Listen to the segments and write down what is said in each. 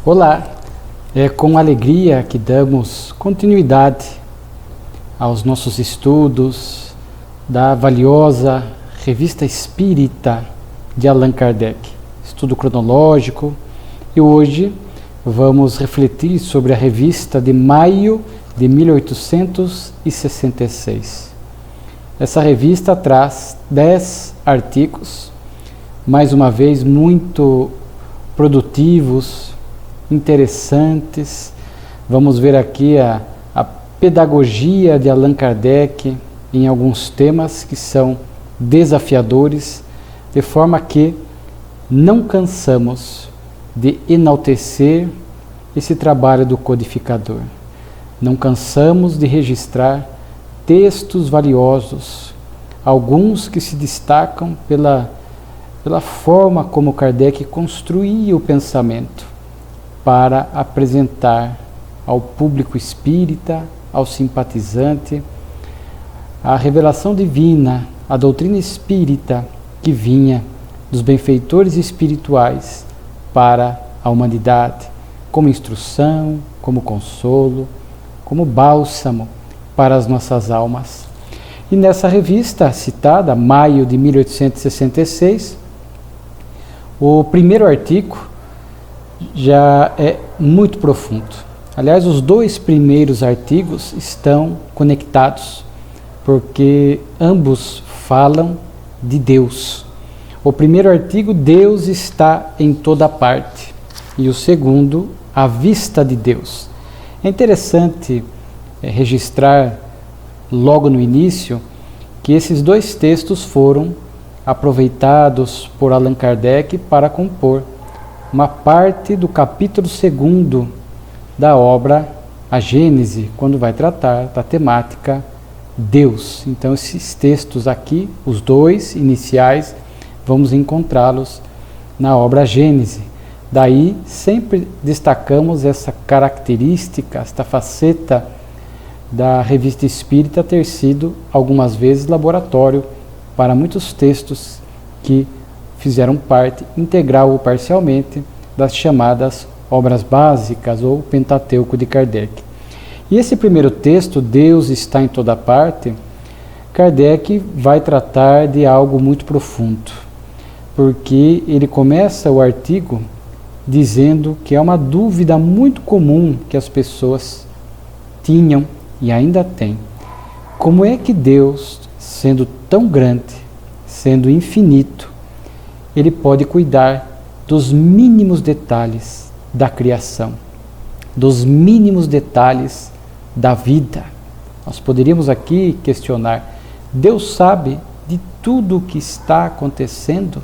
Olá, é com alegria que damos continuidade aos nossos estudos da valiosa Revista Espírita de Allan Kardec, estudo cronológico, e hoje vamos refletir sobre a revista de maio de 1866. Essa revista traz 10 artigos, mais uma vez muito produtivos, interessantes. Vamos ver aqui a pedagogia de Allan Kardec em alguns temas que são desafiadores, de forma que não cansamos de enaltecer esse trabalho do codificador. Não cansamos de registrar textos valiosos, alguns que se destacam pela forma como Kardec construía o pensamento para apresentar ao público espírita, ao simpatizante, a revelação divina, a doutrina espírita que vinha dos benfeitores espirituais para a humanidade, como instrução, como consolo, como bálsamo para as nossas almas. E nessa revista citada, maio de 1866, o primeiro artigo já é muito profundo. Aliás, os dois primeiros artigos estão conectados, porque ambos falam de Deus. O primeiro artigo, Deus está em toda parte, e o segundo, a vista de Deus. É interessante registrar logo no início que esses dois textos foram aproveitados por Allan Kardec para compor uma parte do capítulo 2º da obra A Gênese, quando vai tratar da temática Deus. Então esses textos aqui, os dois iniciais, vamos encontrá-los na obra A Gênese. Daí sempre destacamos essa característica, esta faceta da Revista Espírita ter sido algumas vezes laboratório para muitos textos que fizeram parte integral ou parcialmente das chamadas obras básicas ou Pentateuco de Kardec. E esse primeiro texto, Deus está em toda parte, Kardec vai tratar de algo muito profundo, porque ele começa o artigo dizendo que é uma dúvida muito comum que as pessoas tinham e ainda têm. Como é que Deus, sendo tão grande, sendo infinito, ele pode cuidar dos mínimos detalhes da criação, dos mínimos detalhes da vida? Nós poderíamos aqui questionar, Deus sabe de tudo o que está acontecendo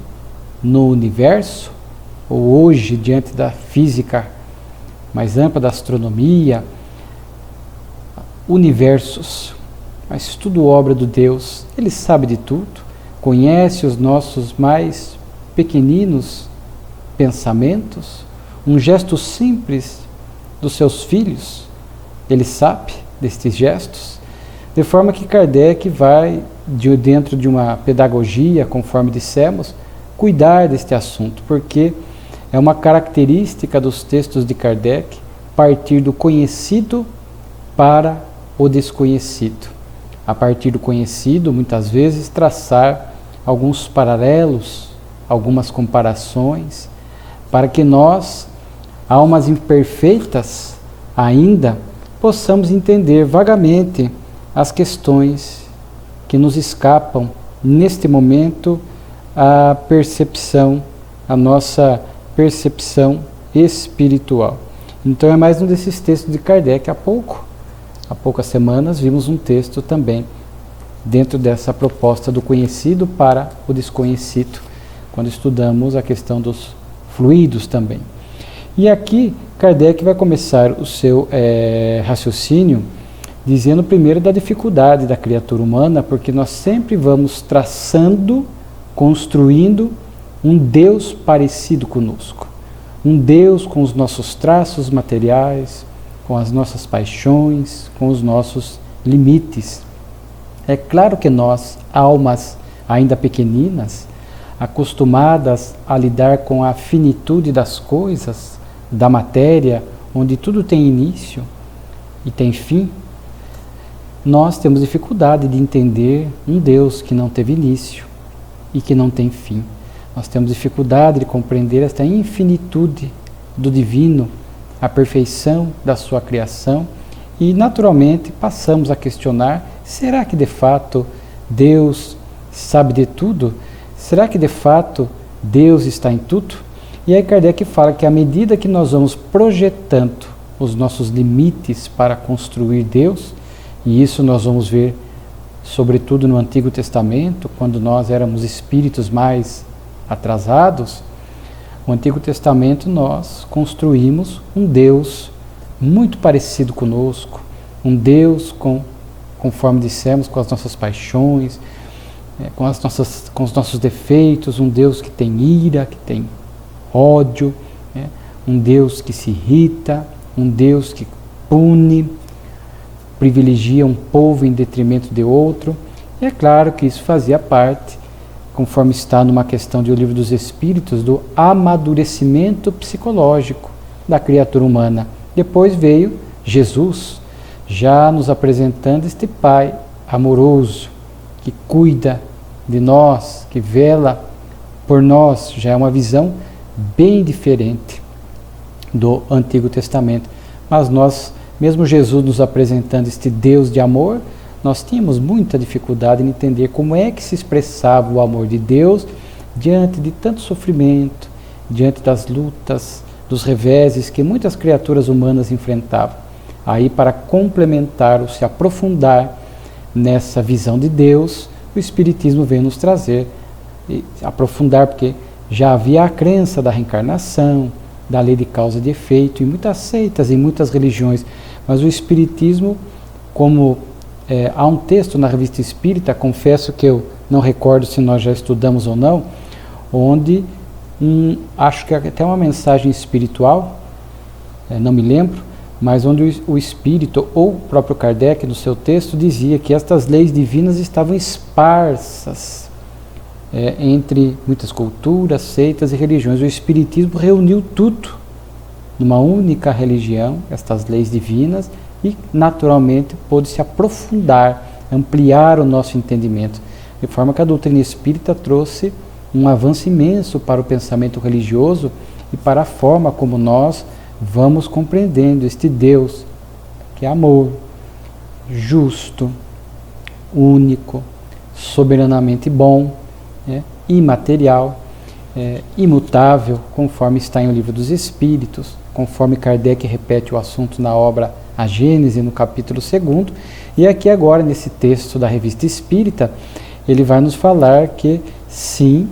no universo? Ou hoje, diante da física mais ampla, da astronomia, universos, mas tudo obra do Deus, Ele sabe de tudo, conhece os nossos mais pequeninos pensamentos, um gesto simples dos seus filhos, Ele sabe destes gestos, de forma que Kardec vai, dentro de uma pedagogia, conforme dissemos, cuidar deste assunto, porque é uma característica dos textos de Kardec partir do conhecido para o desconhecido. A partir do conhecido, muitas vezes, traçar alguns paralelos, algumas comparações, para que nós, almas imperfeitas ainda, possamos entender vagamente as questões que nos escapam neste momento à percepção, a nossa percepção espiritual. Então é mais um desses textos de Kardec. Há poucas semanas vimos um texto também dentro dessa proposta do conhecido para o desconhecido, quando estudamos a questão dos fluidos também. E aqui Kardec vai começar o seu raciocínio dizendo primeiro da dificuldade da criatura humana, porque nós sempre vamos traçando, construindo um Deus parecido conosco, um Deus com os nossos traços materiais, com as nossas paixões, com os nossos limites. É claro que nós, almas ainda pequeninas, acostumadas a lidar com a finitude das coisas, da matéria, onde tudo tem início e tem fim, nós temos dificuldade de entender um Deus que não teve início e que não tem fim. Nós temos dificuldade de compreender esta infinitude do divino, a perfeição da sua criação, e naturalmente passamos a questionar: será que de fato Deus sabe de tudo? Será que de fato Deus está em tudo? E aí Kardec fala que à medida que nós vamos projetando os nossos limites para construir Deus, e isso nós vamos ver sobretudo no Antigo Testamento, quando nós éramos espíritos mais atrasados, no Antigo Testamento nós construímos um Deus muito parecido conosco, um Deus conforme dissemos, com as nossas paixões, com os nossos defeitos, um Deus que tem ira, que tem ódio, um Deus que se irrita, um Deus que pune, privilegia um povo em detrimento de outro. E é claro que isso fazia parte, conforme está numa questão do Livro dos Espíritos, do amadurecimento psicológico da criatura humana. Depois veio Jesus, já nos apresentando este Pai amoroso, que cuida de nós, que vela por nós. Já é uma visão bem diferente do Antigo Testamento. Mas nós, mesmo Jesus nos apresentando este Deus de amor, nós tínhamos muita dificuldade em entender como é que se expressava o amor de Deus diante de tanto sofrimento, diante das lutas, dos reveses que muitas criaturas humanas enfrentavam. Aí, para complementar ou se aprofundar nessa visão de Deus, o Espiritismo veio nos trazer e aprofundar, porque já havia a crença da reencarnação, da lei de causa e de efeito, em muitas seitas, em muitas religiões, mas o Espiritismo, como há um texto na Revista Espírita, confesso que eu não recordo se nós já estudamos ou não, onde acho que até uma mensagem espiritual, não me lembro, mas onde o Espírito, ou o próprio Kardec, no seu texto, dizia que estas leis divinas estavam esparsas entre muitas culturas, seitas e religiões. O Espiritismo reuniu tudo numa única religião, estas leis divinas, e naturalmente pôde se aprofundar, ampliar o nosso entendimento, de forma que a doutrina espírita trouxe um avanço imenso para o pensamento religioso e para a forma como nós vamos compreendendo este Deus que é amor, justo, único, soberanamente bom, imaterial, imutável, conforme está em O Livro dos Espíritos, conforme Kardec repete o assunto na obra A Gênese, no capítulo 2º, e aqui agora, nesse texto da Revista Espírita, ele vai nos falar que sim,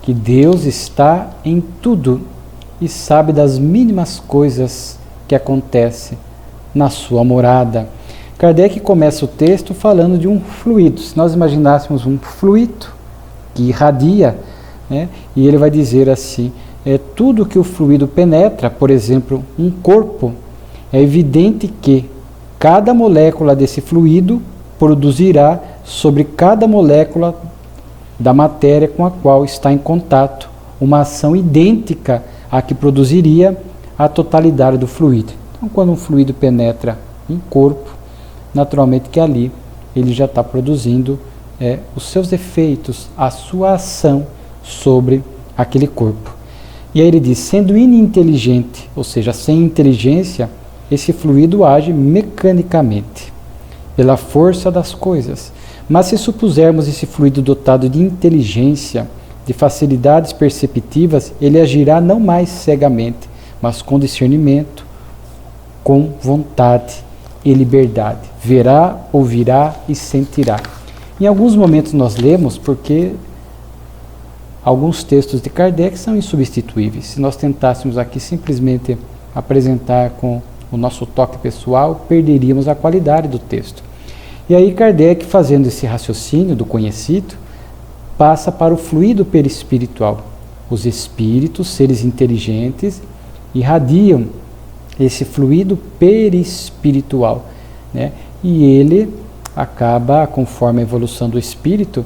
que Deus está em tudo e sabe das mínimas coisas que acontecem na sua morada. Kardec começa o texto falando de um fluido. Se nós imaginássemos um fluido que irradia, e ele vai dizer assim, tudo que o fluido penetra, por exemplo, um corpo, é evidente que cada molécula desse fluido produzirá sobre cada molécula da matéria com a qual está em contato uma ação idêntica à que produziria a totalidade do fluido. Então, quando um fluido penetra um corpo, naturalmente que ali ele já está produzindo os seus efeitos, a sua ação sobre aquele corpo. E aí ele diz, sendo ininteligente, ou seja, sem inteligência, esse fluido age mecanicamente, pela força das coisas. Mas se supusermos esse fluido dotado de inteligência, de facilidades perceptivas, ele agirá não mais cegamente, mas com discernimento, com vontade e liberdade. Verá, ouvirá e sentirá. Em alguns momentos nós lemos, porque alguns textos de Kardec são insubstituíveis. Se nós tentássemos aqui simplesmente apresentar com o nosso toque pessoal, perderíamos a qualidade do texto. E aí Kardec, fazendo esse raciocínio do conhecido, passa para o fluido perispiritual. Os espíritos, seres inteligentes, irradiam esse fluido perispiritual, e ele acaba, conforme a evolução do espírito,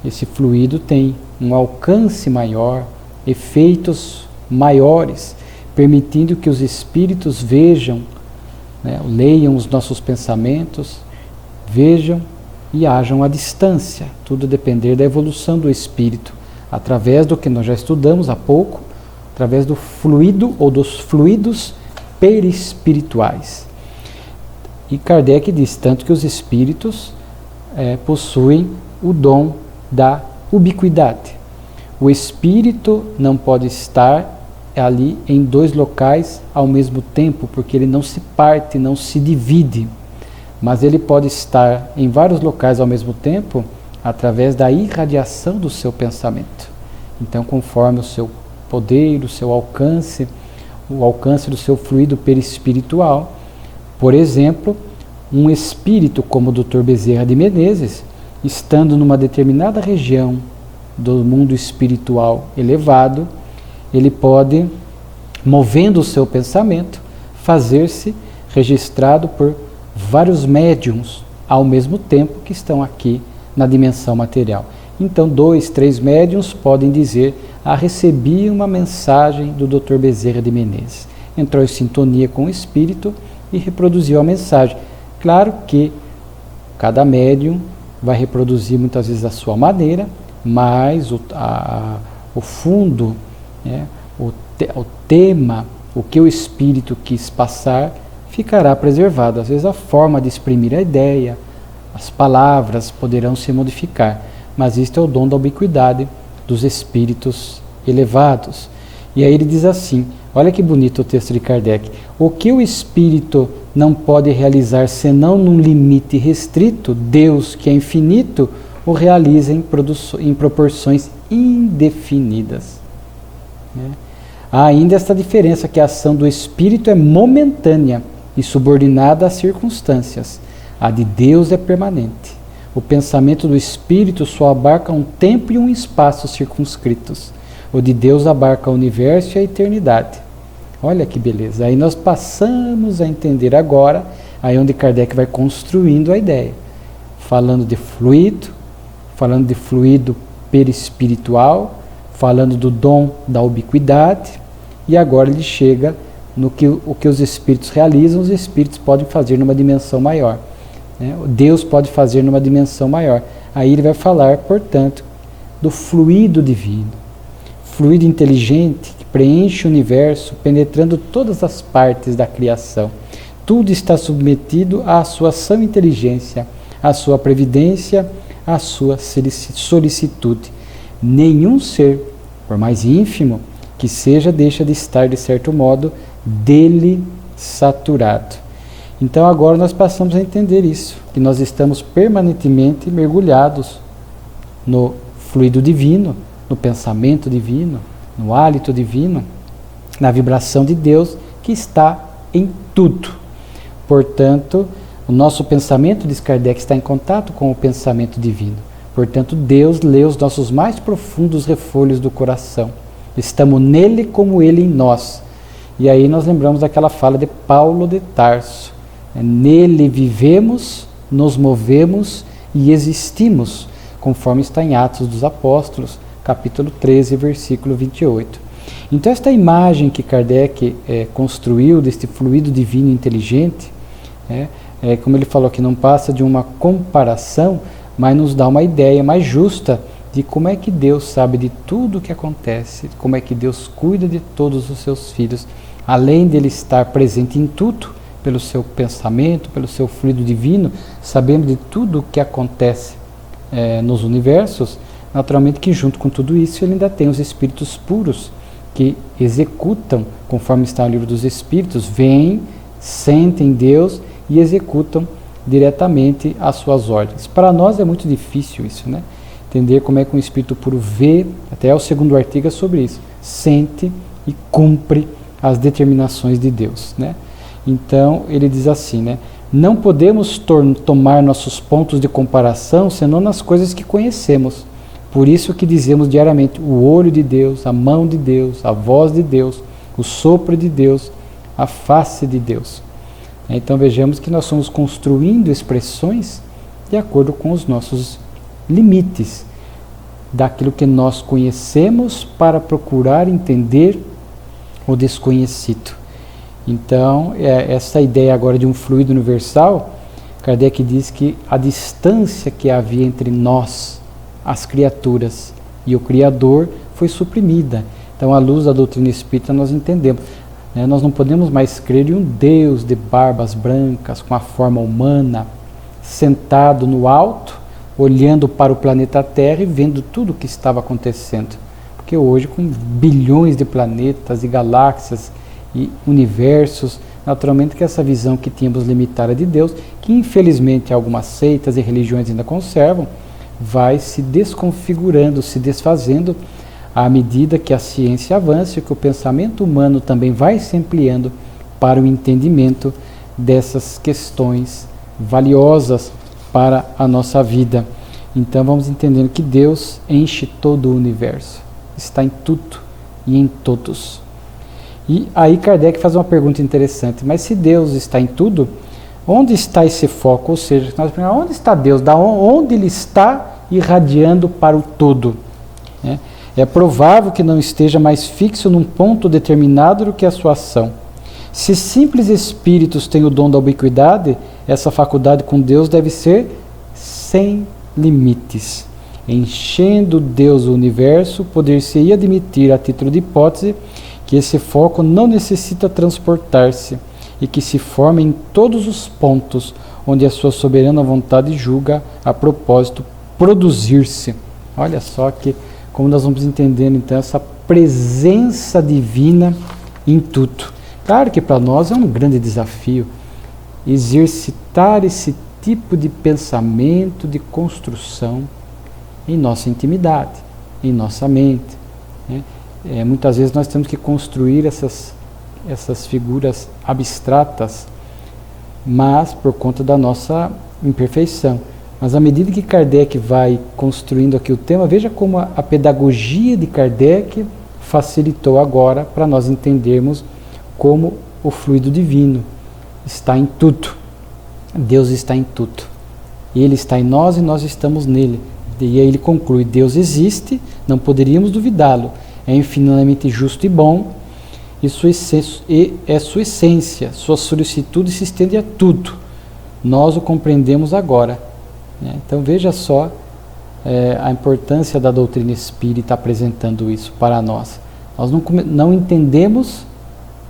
esse fluido tem um alcance maior, efeitos maiores, permitindo que os espíritos vejam, né, leiam os nossos pensamentos, vejam e hajam à distância, tudo depender da evolução do espírito, através do que nós já estudamos há pouco, através do fluido ou dos fluidos perispirituais. E Kardec diz tanto que os espíritos possuem o dom da ubiquidade. O espírito não pode estar ali em dois locais ao mesmo tempo, porque ele não se parte, não se divide, mas ele pode estar em vários locais ao mesmo tempo através da irradiação do seu pensamento. Então, conforme o seu poder, o seu alcance, o alcance do seu fluido perispiritual, por exemplo, um espírito como o Dr. Bezerra de Menezes, estando numa determinada região do mundo espiritual elevado, ele pode, movendo o seu pensamento, fazer-se registrado por vários médiums ao mesmo tempo que estão aqui na dimensão material. Então, 2, 3 médiums podem dizer: recebi uma mensagem do Dr. Bezerra de Menezes. Entrou em sintonia com o espírito e reproduziu a mensagem. Claro que cada médium vai reproduzir muitas vezes a sua maneira, mas o fundo, né, o tema, o que o espírito quis passar, ficará preservado. Às vezes a forma de exprimir a ideia, as palavras poderão se modificar, mas isto é o dom da ubiquidade dos espíritos elevados. E aí ele diz assim, olha que bonito o texto de Kardec: o que o espírito não pode realizar senão num limite restrito, Deus, que é infinito, o realiza em proporções indefinidas. Há ainda esta diferença, que a ação do espírito é momentânea e subordinada às circunstâncias. A de Deus é permanente. O pensamento do espírito só abarca um tempo e um espaço circunscritos. O de Deus abarca o universo e a eternidade. Olha que beleza. Aí nós passamos a entender agora, aí onde Kardec vai construindo a ideia. Falando de fluido perispiritual, falando do dom da ubiquidade, e agora ele chega no que o que os espíritos realizam, os espíritos podem fazer numa dimensão maior. Deus pode fazer numa dimensão maior. Aí ele vai falar, portanto, do fluido divino, fluido inteligente que preenche o universo, penetrando todas as partes da criação. Tudo está submetido à sua sã inteligência, à sua previdência, à sua solicitude. Nenhum ser, por mais ínfimo que seja, deixa de estar, de certo modo, dele saturado. Então agora nós passamos a entender isso, que nós estamos permanentemente mergulhados no fluido divino, no pensamento divino, no hálito divino, na vibração de Deus que está em tudo. Portanto, o nosso pensamento, diz Kardec, está em contato com o pensamento divino. Portanto, Deus lê os nossos mais profundos refolhos do coração. Estamos nele como ele em nós. E aí nós lembramos daquela fala de Paulo de Tarso. Nele vivemos, nos movemos e existimos, conforme está em Atos dos Apóstolos, capítulo 13, versículo 28. Então esta imagem que Kardec construiu deste fluido divino inteligente, como ele falou, que não passa de uma comparação, mas nos dá uma ideia mais justa de como é que Deus sabe de tudo o que acontece, como é que Deus cuida de todos os seus filhos, além de ele estar presente em tudo, pelo seu pensamento, pelo seu fluido divino, sabendo de tudo o que acontece nos universos. Naturalmente que junto com tudo isso ele ainda tem os espíritos puros que executam, conforme está no livro dos Espíritos, vêm, sentem Deus e executam diretamente as suas ordens. Para nós é muito difícil isso, né? Entender como é que um espírito puro vê, até o segundo artigo é sobre isso, sente e cumpre as determinações de Deus, né? Então ele diz assim, né? Não podemos tomar nossos pontos de comparação senão nas coisas que conhecemos. Por isso que dizemos diariamente o olho de Deus, a mão de Deus, a voz de Deus, o sopro de Deus, a face de Deus. Então vejamos que nós somos construindo expressões de acordo com os nossos limites, daquilo que nós conhecemos, para procurar entender o desconhecido. Então, essa ideia agora de um fluido universal, Kardec diz que a distância que havia entre nós, as criaturas, e o Criador foi suprimida. Então, à luz da doutrina espírita, nós entendemos. Nós não podemos mais crer em um Deus de barbas brancas, com a forma humana, sentado no alto, olhando para o planeta Terra e vendo tudo o que estava acontecendo. Porque hoje, com bilhões de planetas e galáxias e universos, naturalmente que essa visão que tínhamos limitada de Deus, que infelizmente algumas seitas e religiões ainda conservam, vai se desconfigurando, se desfazendo à medida que a ciência avança e que o pensamento humano também vai se ampliando para o entendimento dessas questões valiosas para a nossa vida. Então vamos entendendo que Deus enche todo o universo, está em tudo e em todos. E aí Kardec faz uma pergunta interessante, mas se Deus está em tudo, onde está esse foco? Ou seja, nós perguntamos, onde está Deus? Onde Ele está irradiando para o todo? É provável que não esteja mais fixo num ponto determinado do que a sua ação. Se simples espíritos têm o dom da ubiquidade, essa faculdade com Deus deve ser sem limites. Enchendo Deus o universo, poder-se-ia admitir, a título de hipótese, que esse foco não necessita transportar-se e que se forma em todos os pontos onde a sua soberana vontade julga a propósito produzir-se. Olha só que como nós vamos entendendo então essa presença divina em tudo. Claro que para nós é um grande desafio exercitar esse tipo de pensamento, de construção em nossa intimidade, em nossa mente. Muitas vezes nós temos que construir essas figuras abstratas, mas por conta da nossa imperfeição. Mas à medida que Kardec vai construindo aqui o tema, veja como a pedagogia de Kardec facilitou agora para nós entendermos como o fluido divino está em tudo. Deus está em tudo. Ele está em nós e nós estamos nele. E aí ele conclui, Deus existe, não poderíamos duvidá-lo. É infinitamente justo e bom, e sua essência, sua solicitude se estende a tudo. Nós o compreendemos agora. Então veja só a importância da doutrina espírita apresentando isso para nós. Nós não entendemos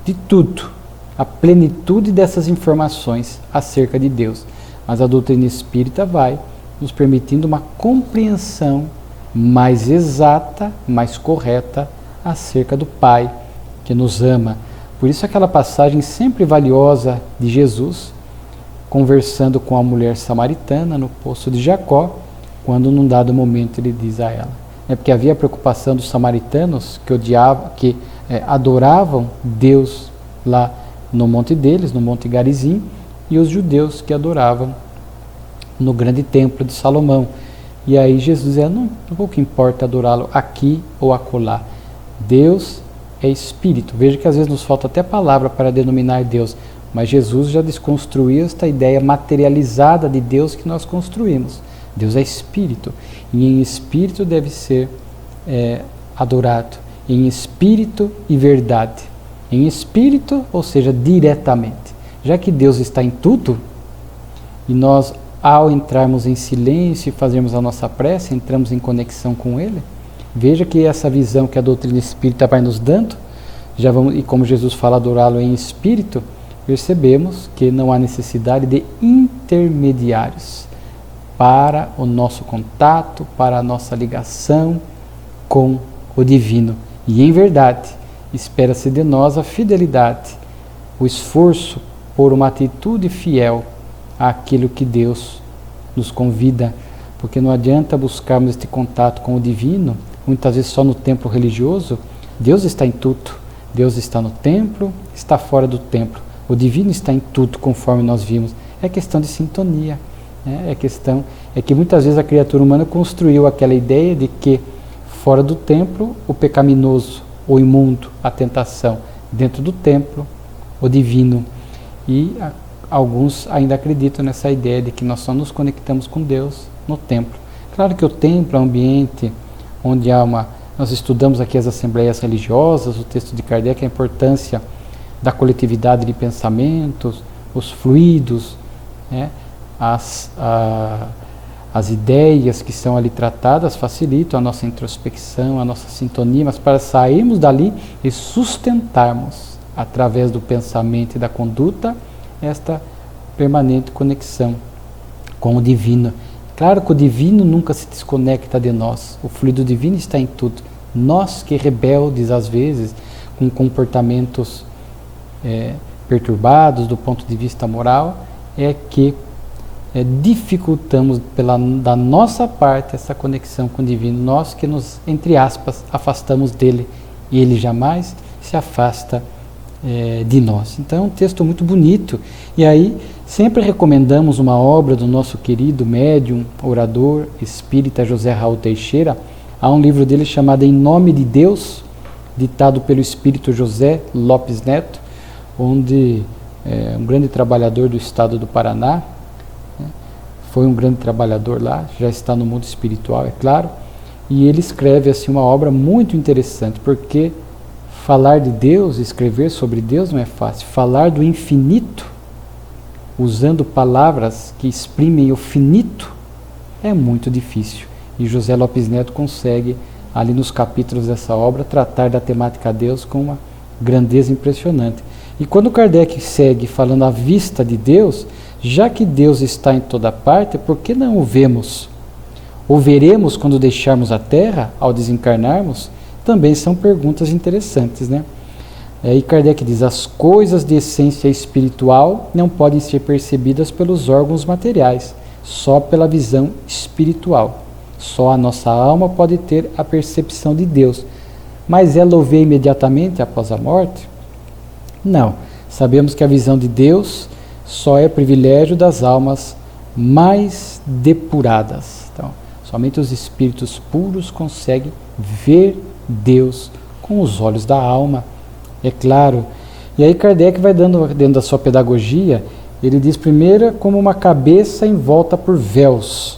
de tudo, a plenitude dessas informações acerca de Deus, mas a doutrina espírita vai nos permitindo uma compreensão mais exata, mais correta acerca do Pai que nos ama. Por isso aquela passagem sempre valiosa de Jesus conversando com a mulher samaritana no poço de Jacó, quando num dado momento ele diz a ela, porque havia a preocupação dos samaritanos que adoravam Deus lá no monte deles, no Monte Garizim, e os judeus que adoravam no grande templo de Salomão. E aí Jesus dizia, não pouco importa adorá-lo aqui ou acolá. Deus é Espírito. Veja que às vezes nos falta até palavra para denominar Deus, mas Jesus já desconstruiu esta ideia materializada de Deus que nós construímos. Deus é Espírito, e em Espírito deve ser adorado, em Espírito e verdade. Em Espírito, ou seja, diretamente. Já que Deus está em tudo, e nós, ao entrarmos em silêncio e fazermos a nossa prece, entramos em conexão com Ele, veja que essa visão que a doutrina espírita vai nos dando, e como Jesus fala adorá-lo em Espírito, percebemos que não há necessidade de intermediários para o nosso contato, para a nossa ligação com o divino. E em verdade, espera-se de nós a fidelidade, o esforço por uma atitude fiel àquilo que Deus nos convida, porque não adianta buscarmos este contato com o divino, muitas vezes só no templo religioso. Deus está em tudo, Deus está no templo, está fora do templo. O divino está em tudo, conforme nós vimos. É questão de sintonia. É que muitas vezes a criatura humana construiu aquela ideia de que fora do templo, o pecaminoso, o imundo, a tentação. Dentro do templo, o divino. E alguns ainda acreditam nessa ideia de que nós só nos conectamos com Deus no templo. Claro que o templo é um ambiente onde há nós nós estudamos aqui as assembleias religiosas, o texto de Kardec, a importância da coletividade de pensamentos, os fluidos, né, as ideias que são ali tratadas facilitam a nossa introspecção, a nossa sintonia, mas para sairmos dali e sustentarmos, através do pensamento e da conduta, esta permanente conexão com o divino. Claro que o divino nunca se desconecta de nós, o fluido divino está em tudo. Nós que rebeldes, às vezes, com comportamentos perturbados do ponto de vista moral, é que dificultamos da nossa parte essa conexão com o divino, nós que nos, entre aspas, afastamos dele e ele jamais se afasta de nós. Então é um texto muito bonito, e aí sempre recomendamos uma obra do nosso querido médium, orador, espírita José Raul Teixeira. Há um livro dele chamado Em Nome de Deus, ditado pelo espírito José Lopes Neto, onde um grande trabalhador do estado do Paraná, foi um grande trabalhador lá, já está no mundo espiritual, é claro, e ele escreve assim uma obra muito interessante, porque falar de Deus, escrever sobre Deus não é fácil. Falar do infinito, usando palavras que exprimem o finito, é muito difícil. E José Lopes Neto consegue, ali nos capítulos dessa obra, tratar da temática Deus com uma grandeza impressionante. E quando Kardec segue falando à vista de Deus, já que Deus está em toda parte, por que não o vemos? O veremos quando deixarmos a Terra, ao desencarnarmos? Também são perguntas interessantes, né? E Kardec diz, as coisas de essência espiritual não podem ser percebidas pelos órgãos materiais, só pela visão espiritual. Só a nossa alma pode ter a percepção de Deus. Mas ela o vê imediatamente após a morte? Não. Sabemos que a visão de Deus só é privilégio das almas mais depuradas. Então, somente os espíritos puros conseguem ver Deus com os olhos da alma, é claro. E aí Kardec vai dando, dentro da sua pedagogia, ele diz primeiro como uma cabeça envolta por véus,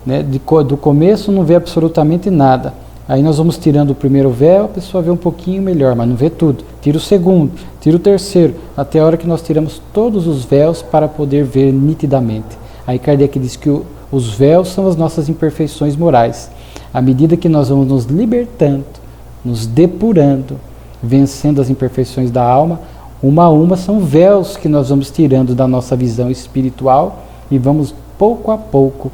né? Do começo não vê absolutamente nada, aí nós vamos tirando o primeiro véu, a pessoa vê um pouquinho melhor, mas não vê tudo, tira o segundo, tira o terceiro, até a hora que nós tiramos todos os véus para poder ver nitidamente. Aí Kardec diz que os véus são as nossas imperfeições morais. À medida que nós vamos nos libertando, nos depurando, vencendo as imperfeições da alma, uma a uma são véus que nós vamos tirando da nossa visão espiritual e vamos pouco a pouco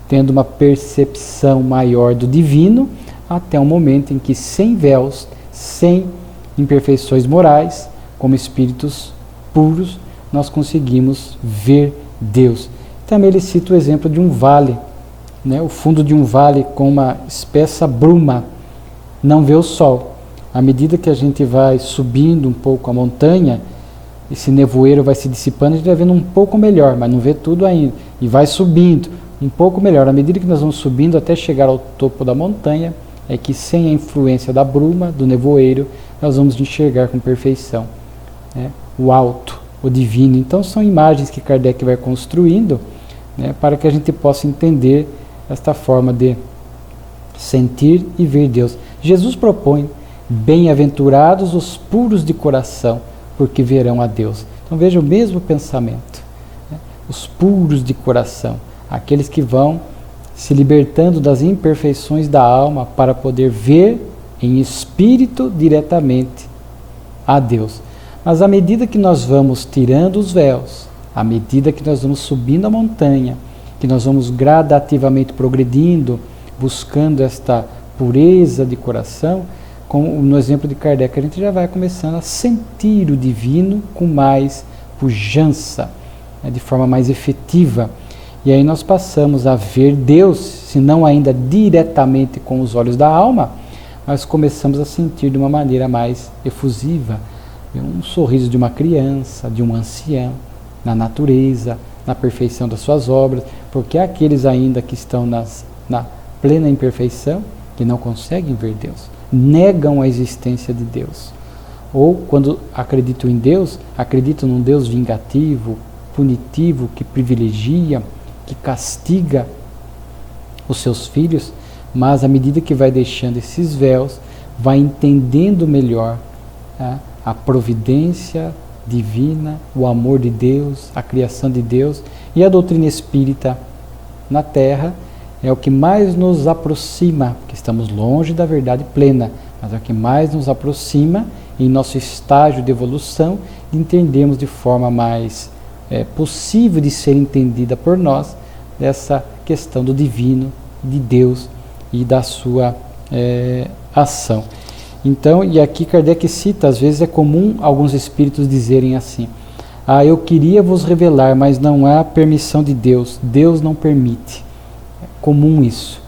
tendo uma percepção maior do divino, até o momento em que sem véus, sem imperfeições morais, como espíritos puros, nós conseguimos ver Deus. Também ele cita o exemplo de um vale, né? O fundo de um vale com uma espessa bruma, não vê o sol. À medida que a gente vai subindo um pouco a montanha, esse nevoeiro vai se dissipando, a gente vai vendo um pouco melhor, mas não vê tudo ainda. E vai subindo um pouco melhor. À medida que nós vamos subindo até chegar ao topo da montanha, é que sem a influência da bruma, do nevoeiro, nós vamos enxergar com perfeição, né? O alto, o divino. Então são imagens que Kardec vai construindo, né, para que a gente possa entender esta forma de sentir e ver Deus. Jesus propõe, bem-aventurados os puros de coração, porque verão a Deus. Então veja o mesmo pensamento, né? Os puros de coração, aqueles que vão se libertando das imperfeições da alma para poder ver em espírito diretamente a Deus. Mas à medida que nós vamos tirando os véus, à medida que nós vamos subindo a montanha, que nós vamos gradativamente progredindo, buscando esta pureza de coração, como no exemplo de Kardec, a gente já vai começando a sentir o divino com mais pujança, né, de forma mais efetiva. E aí nós passamos a ver Deus, se não ainda diretamente com os olhos da alma, mas começamos a sentir de uma maneira mais efusiva, um sorriso de uma criança, de um ancião, na natureza, na perfeição das suas obras, porque há aqueles ainda que estão na plena imperfeição, que não conseguem ver Deus, negam a existência de Deus. Ou, quando acreditam em Deus, acreditam num Deus vingativo, punitivo, que privilegia, que castiga os seus filhos, mas à medida que vai deixando esses véus, vai entendendo melhor a providência divina, o amor de Deus, a criação de Deus, e a doutrina espírita na Terra é o que mais nos aproxima, porque estamos longe da verdade plena, mas é o que mais nos aproxima em nosso estágio de evolução, de entendermos de forma mais possível de ser entendida por nós, essa questão do divino, de Deus e da sua ação. Então, e aqui Kardec cita, às vezes é comum alguns espíritos dizerem assim: eu queria vos revelar, mas não há permissão de Deus, Deus não permite. É comum isso.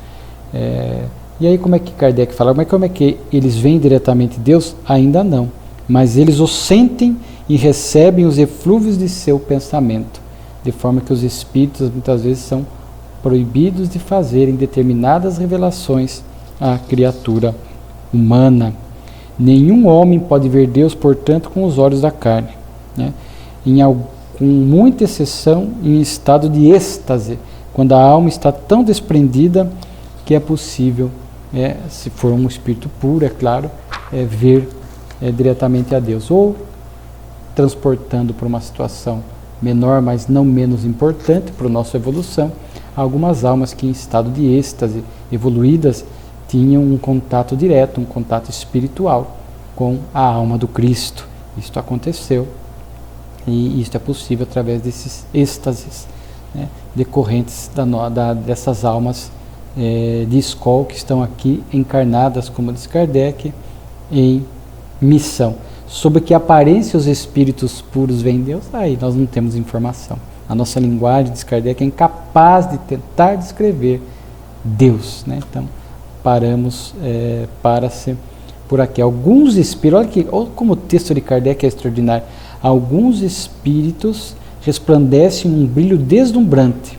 E aí como é que Kardec fala? Mas como é que eles veem diretamente Deus? Ainda não. Mas eles o sentem e recebem os eflúvios de seu pensamento, de forma que os espíritos muitas vezes são proibidos de fazerem determinadas revelações à criatura humana. Nenhum homem pode ver Deus, portanto, com os olhos da carne, né? Com muita exceção, em estado de êxtase, quando a alma está tão desprendida que é possível, se for um espírito puro, é claro, ver diretamente a Deus, ou transportando para uma situação menor, mas não menos importante para a nossa evolução, algumas almas que em estado de êxtase, evoluídas, tinham um contato direto, um contato espiritual com a alma do Cristo. Isto aconteceu e isto é possível através desses êxtases, né, decorrentes dessas almas de escola que estão aqui encarnadas, como diz Kardec, em missão. Sobre que aparência os espíritos puros veem Deus, aí nós não temos informação. A nossa linguagem, diz Kardec, é incapaz de tentar descrever Deus, né? Então, paramos para-se por aqui. Alguns espíritos, olha como o texto de Kardec é extraordinário. Alguns espíritos resplandecem um brilho deslumbrante.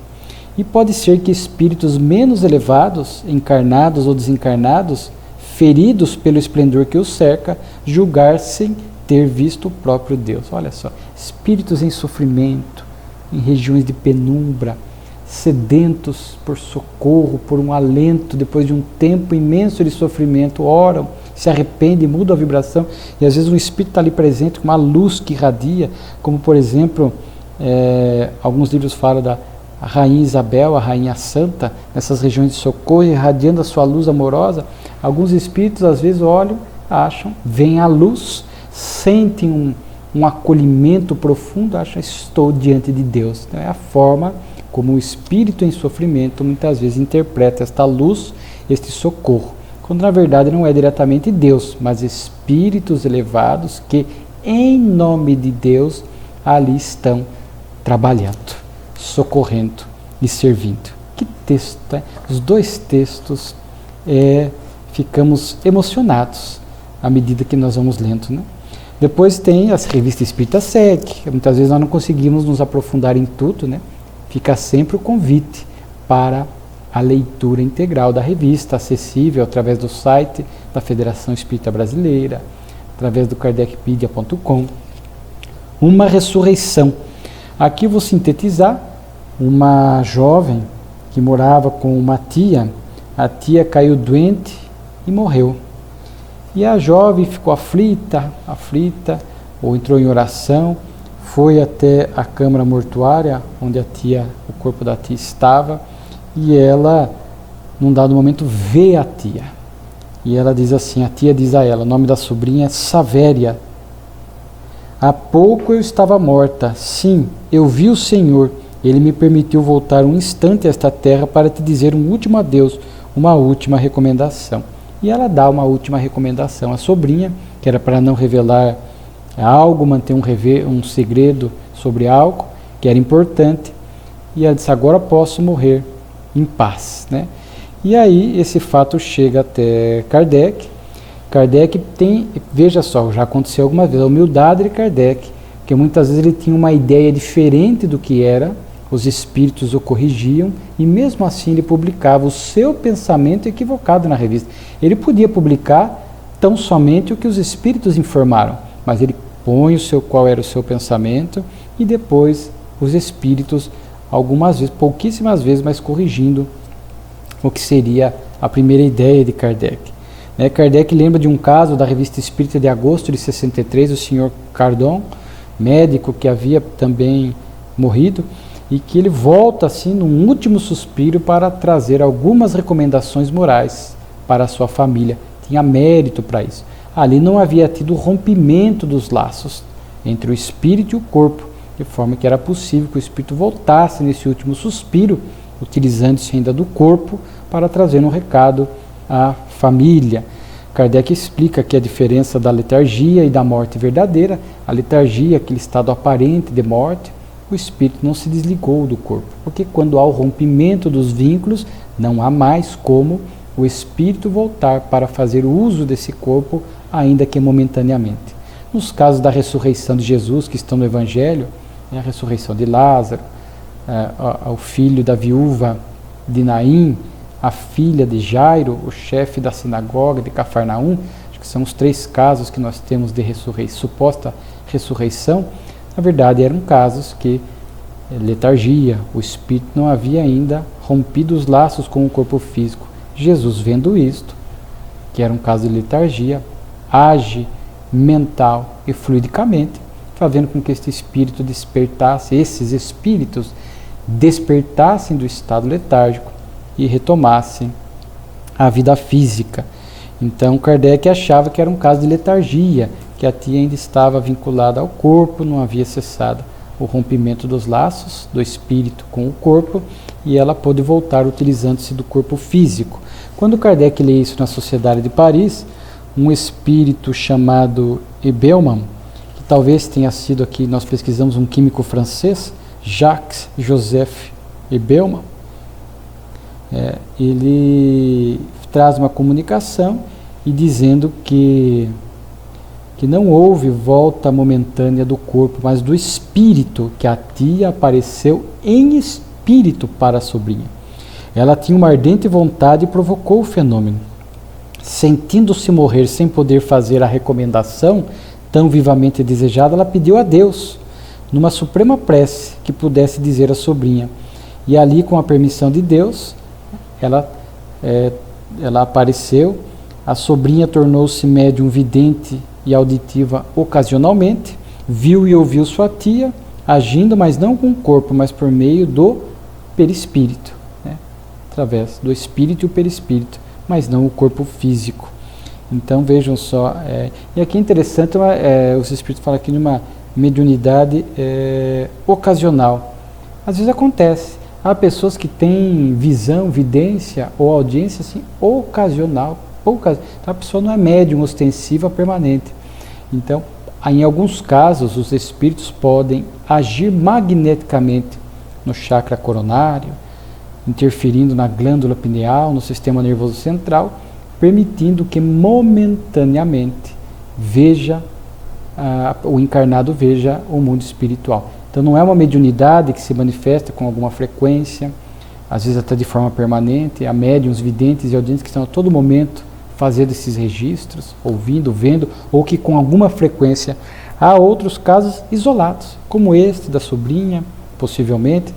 E pode ser que espíritos menos elevados, encarnados ou desencarnados, feridos pelo esplendor que os cerca, julgassem ter visto o próprio Deus. Olha só, espíritos em sofrimento, em regiões de penumbra, sedentos por socorro, por um alento, depois de um tempo imenso de sofrimento, oram, se arrependem, mudam a vibração, e às vezes um espírito está ali presente com uma luz que irradia, como por exemplo, alguns livros falam da Rainha Isabel, a Rainha Santa, nessas regiões de socorro, irradiando a sua luz amorosa. Alguns espíritos às vezes olham, acham, veem a luz, sentem um acolhimento profundo, acham, estou diante de Deus. Então é a forma como o espírito em sofrimento muitas vezes interpreta esta luz, este socorro, quando na verdade não é diretamente Deus, mas espíritos elevados que em nome de Deus ali estão trabalhando, socorrendo e servindo. Que texto, né? Os dois textos ficamos emocionados à medida que nós vamos lendo, né? Depois tem as revistas Espírita Sec, muitas vezes nós não conseguimos nos aprofundar em tudo, né? Fica sempre o convite para a leitura integral da revista, acessível através do site da Federação Espírita Brasileira, através do kardecpedia.com. Uma ressurreição. Aqui eu vou sintetizar. Uma jovem que morava com uma tia, a tia caiu doente e morreu. E a jovem ficou aflita, ou entrou em oração, foi até a câmara mortuária, onde o corpo da tia estava, e ela, num dado momento, vê a tia. E ela diz assim, a tia diz a ela, o nome da sobrinha é Savéria. Há pouco eu estava morta, sim, eu vi o Senhor, Ele me permitiu voltar um instante a esta terra para te dizer um último adeus, uma última recomendação. E ela dá uma última recomendação à sobrinha, que era para não revelar algo, manter um segredo sobre algo, que era importante, e ela disse, agora posso morrer em paz, né? E aí esse fato chega até Kardec. Kardec tem, veja só, já aconteceu alguma vez, a humildade de Kardec, que muitas vezes ele tinha uma ideia diferente do que era, os espíritos o corrigiam, e mesmo assim ele publicava o seu pensamento equivocado na revista. Ele podia publicar tão somente o que os espíritos informaram, mas ele põe qual era o seu pensamento, e depois os espíritos, algumas vezes, pouquíssimas vezes, mas corrigindo o que seria a primeira ideia de Kardec. Kardec lembra de um caso da Revista Espírita de agosto de 63, o Sr. Cardon, médico que havia também morrido, e que ele volta assim num último suspiro para trazer algumas recomendações morais para a sua família. Tinha mérito para isso. Ali não havia tido o rompimento dos laços entre o espírito e o corpo, de forma que era possível que o espírito voltasse nesse último suspiro, utilizando-se ainda do corpo, para trazer um recado à família. Kardec explica que a diferença da letargia e da morte verdadeira, a letargia, aquele estado aparente de morte, o espírito não se desligou do corpo, porque quando há o rompimento dos vínculos, não há mais como o espírito voltar para fazer uso desse corpo, ainda que momentaneamente. Nos casos da ressurreição de Jesus, que estão no Evangelho, a ressurreição de Lázaro, o filho da viúva de Naim, a filha de Jairo, o chefe da sinagoga de Cafarnaum, acho que são os 3 casos que nós temos de suposta ressurreição. Na verdade, eram casos que letargia, o espírito não havia ainda rompido os laços com o corpo físico. Jesus, vendo isto, que era um caso de letargia, age mental e fluidicamente, fazendo com que este espírito despertasse, esses espíritos despertassem do estado letárgico e retomassem a vida física. Então Kardec achava que era um caso de letargia, que a tia ainda estava vinculada ao corpo, não havia cessado o rompimento dos laços do espírito com o corpo, e ela pôde voltar utilizando-se do corpo físico. Quando Kardec lê isso na Sociedade de Paris, um espírito chamado Ebelman, que talvez tenha sido aqui, nós pesquisamos um químico francês, Jacques Joseph Ebelman, ele traz uma comunicação e dizendo que não houve volta momentânea do corpo, mas do espírito, que a tia apareceu em espírito para a sobrinha. Ela tinha uma ardente vontade e provocou o fenômeno. Sentindo-se morrer sem poder fazer a recomendação tão vivamente desejada, ela pediu a Deus, numa suprema prece, que pudesse dizer à sobrinha. E ali, com a permissão de Deus, ela apareceu. A sobrinha tornou-se médium vidente e auditiva ocasionalmente, viu e ouviu sua tia agindo, mas não com o corpo, mas por meio do perispírito, através do espírito e o perispírito, mas não o corpo físico. Então vejam só, e aqui é interessante, os espíritos falam aqui de uma mediunidade ocasional. Às vezes acontece, há pessoas que têm visão, vidência ou audiência assim, ocasional. Então a pessoa não é médium ostensiva permanente. Então, em alguns casos, os espíritos podem agir magneticamente no chakra coronário, interferindo na glândula pineal, no sistema nervoso central, permitindo que momentaneamente o encarnado veja o mundo espiritual. Então não é uma mediunidade que se manifesta com alguma frequência, às vezes até de forma permanente. Há médiuns, videntes e audientes que estão a todo momento fazendo esses registros, ouvindo, vendo, ou que com alguma frequência. Há outros casos isolados, como este da sobrinha, possivelmente,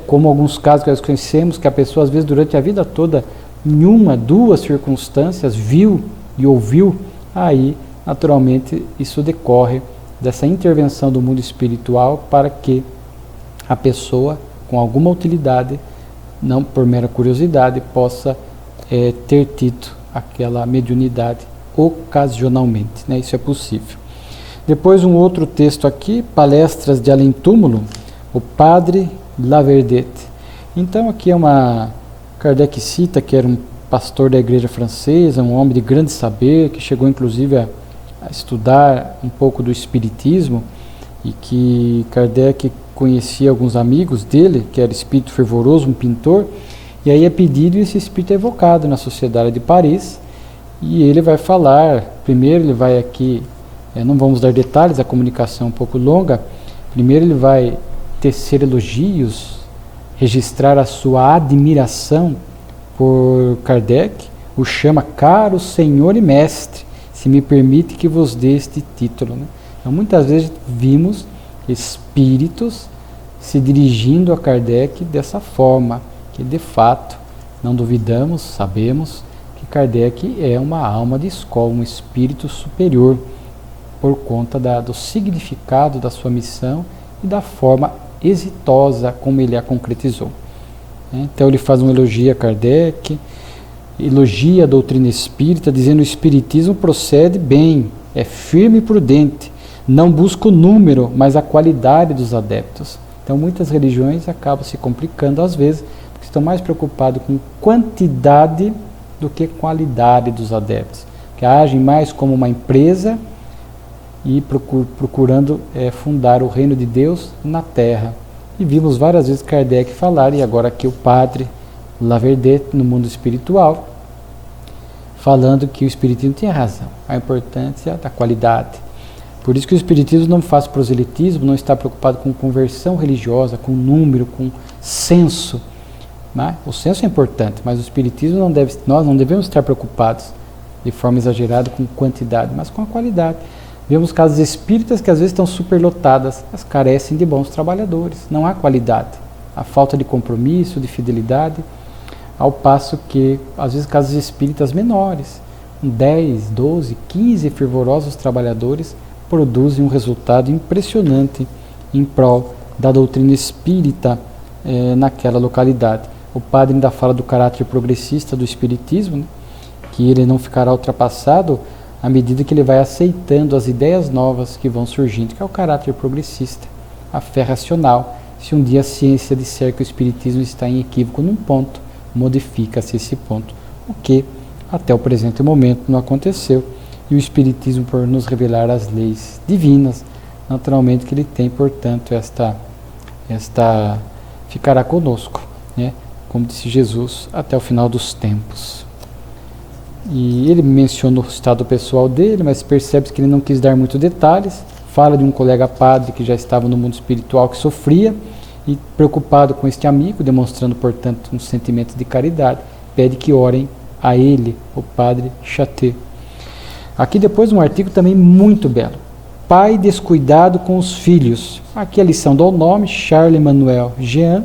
como alguns casos que nós conhecemos, que a pessoa às vezes durante a vida toda, em 1, 2 circunstâncias, viu e ouviu. Aí, naturalmente, isso decorre dessa intervenção do mundo espiritual para que a pessoa, com alguma utilidade, não por mera curiosidade, possa ter tido aquela mediunidade ocasionalmente, isso é possível. Depois um outro texto aqui, Palestras de Além Túmulo, o Padre Laverdette. Então aqui Kardec cita que era um pastor da igreja francesa, um homem de grande saber, que chegou inclusive a estudar um pouco do espiritismo, e que Kardec conhecia alguns amigos dele, que era espírito fervoroso, um pintor. E aí é pedido e esse espírito é evocado na Sociedade de Paris, e ele vai falar, primeiro ele vai aqui, não vamos dar detalhes, a comunicação é um pouco longa, primeiro ele vai tecer elogios, registrar a sua admiração por Kardec, o chama caro senhor e mestre, se me permite que vos dê este título. Então muitas vezes vimos espíritos se dirigindo a Kardec dessa forma, que de fato Não duvidamos, sabemos que Kardec é uma alma de escola, um espírito superior, por conta do significado da sua missão e da forma exitosa como ele a concretizou. Então ele faz um elogio a Kardec, elogia a doutrina espírita, dizendo que o espiritismo procede bem, é firme e prudente, não busca o número, mas a qualidade dos adeptos. Então muitas religiões acabam se complicando às vezes, porque estão mais preocupados com quantidade do que qualidade dos adeptos, que agem mais como uma empresa e procurando fundar o reino de Deus na terra. E vimos várias vezes Kardec falar, e agora aqui o padre Laverdet, no mundo espiritual, falando que o espiritismo tinha razão, a importância da qualidade. Por isso que o espiritismo não faz proselitismo, não está preocupado com conversão religiosa, com número, com censo. Né? O censo é importante, mas o espiritismo nós não devemos estar preocupados de forma exagerada com quantidade, mas com a qualidade. Vemos casas espíritas que às vezes estão superlotadas, mas carecem de bons trabalhadores, não há qualidade, há falta de compromisso, de fidelidade, ao passo que às vezes casas espíritas menores, 10, 12, 15 fervorosos trabalhadores produzem um resultado impressionante em prol da doutrina espírita naquela localidade. O padre ainda fala do caráter progressista do espiritismo, né, que ele não ficará ultrapassado à medida que ele vai aceitando as ideias novas que vão surgindo, que é o caráter progressista, a fé racional. Se um dia a ciência disser que o espiritismo está em equívoco num ponto, modifica-se esse ponto, o que até o presente momento não aconteceu. E o espiritismo, por nos revelar as leis divinas, naturalmente que ele tem, portanto, esta ficará conosco, né? Como disse Jesus, até o final dos tempos. E ele menciona o estado pessoal dele, mas percebe que ele não quis dar muitos detalhes. Fala de um colega padre que já estava no mundo espiritual, que sofria, e preocupado com este amigo, demonstrando, portanto, um sentimento de caridade, pede que orem a ele, o padre Chaté. Aqui depois um artigo também muito belo. Pai descuidado com os filhos. Aqui a lição dá o nome, Charles Emmanuel Jean.